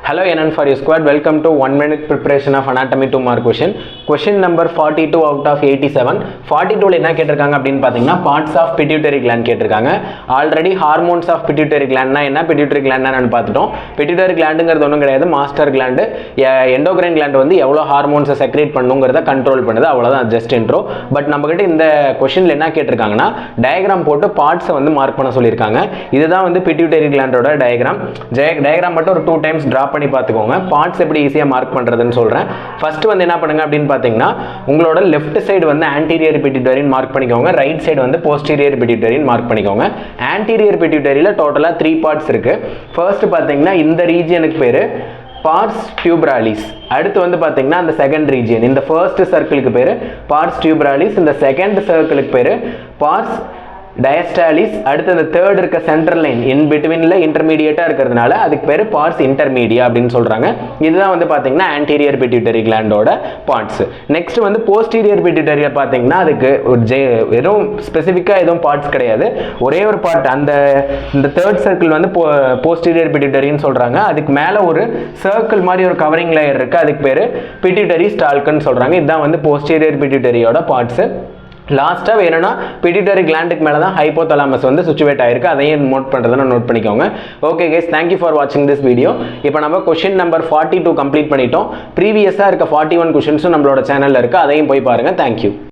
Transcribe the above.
Hello NN for you squad. Welcome to 1 minute preparation of anatomy 2 mark question. Question number 42 out of 87. 42 ல என்ன கேட்டிருக்காங்க அப்படினு பாத்தீங்கன்னா parts of pituitary gland கேட்டிருக்காங்க. Already hormones of pituitary gland னா என்ன, pituitary gland னா பார்த்துட்டோம். Pituitary glandங்கிறது ஒண்ணும் கிடையாது, master gland. Endocrine gland வந்து எவ்வளவு ஹார்மோன்ஸ் செக்ரேட் பண்ணுங்கிறத கண்ட்ரோல் பண்ணுது, அவ்வளவுதான் ஜஸ்ட் இன்ட்ரோ. பட் நம்ம கிட்ட இந்த क्वेश्चनல என்ன கேட்டிருக்காங்கன்னா டயகிராம் போட்டு பார்ட்ஸ் வந்து மார்க் பண்ண சொல்லிருக்காங்க. இதுதான் வந்து pituitary glandோட டயகிராம். டயகிராம் மட்டும் ஒரு 2 டைம்ஸ் டிரா பண்ணி பாத்துக்கோங்க. பார்ட்ஸ் எப்படி ஈஸியா மார்க் பண்றதுன்னு சொல்றேன். ஃபர்ஸ்ட் வந்து என்ன பண்ணுங்க அப்படினு பாத்தீங்கன்னா உங்களோட லெஃப்ட் சைடு வந்து ஆன்டீரியர் பிட்யூட்டரி மார்க் பண்ணிக்கோங்க, ரைட் சைடு வந்து போஸ்டீரியர் பிட்யூட்டரி மார்க் பண்ணிக்கோங்க. ஆன்டீரியர் பிட்யூட்டரியில டோட்டலா 3 பார்ட்ஸ் இருக்கு. ஃபர்ஸ்ட் பாத்தீங்கன்னா இந்த ரீஜியனுக்கு பேரு pars tubralis. அடுத்து வந்து பாத்தீங்கன்னா அந்த செகண்ட் ரீஜியன், இந்த ஃபர்ஸ்ட் சர்க்கிளுக்கு பேரு pars tubralis, இந்த செகண்ட் சர்க்கிளுக்கு பேரு pars diastalis. அடுத்து அந்த தேர்ட் இருக்க சென்ட்ரல் லைன் இன் பிட்வீன்ல இன்டர்மீடியேட்டா இருக்கிறதுனால அதுக்கு பேரு pars intermedia அப்படின்னு சொல்றாங்க. இதுதான் வந்து பாத்தீங்கன்னா anterior pituitary glandோட பார்ட்ஸ். நெக்ஸ்ட் வந்து posterior pituitary பாத்தீங்கன்னா அதுக்கு எதுவும் ஸ்பெசிஃபிக்கா எதுவும் பார்ட்ஸ் கிடையாது, ஒரே ஒரு பார்ட் அந்த இந்த தேர்ட் சர்க்கிள் வந்து posterior pituitaryன்னு சொல்றாங்க. அதுக்கு மேல ஒரு சர்க்கிள் மாதிரி ஒரு கவரிங் லேயர் இருக்கு, அதுக்கு பேரு pituitary stalkன்னு சொல்றாங்க. இதுதான் வந்து posterior pituitaryயோட பார்ட்ஸ். லாஸ்டா வேணும்னா பிட்யூட்டரி கிளாண்டுக்கு மேல தான் ஹைப்போதலாமஸ் வந்து சிச்சுவேட் ஆயிருக்கு, அதையும் நோட் பண்றதுன்னா நோட் பண்ணிக்கோங்க. Okay guys, thank you for watching this video. இப்போ நம்ம क्वेश्चन நம்பர் 42 கம்ப்ளீட் பண்ணிட்டோம். ப்ரீவியஸா இருக்க 41 क्वेश्चंसும் நம்மளோட சேனல்ல இருக்கு, அதையும் போய் பாருங்க. Thank you.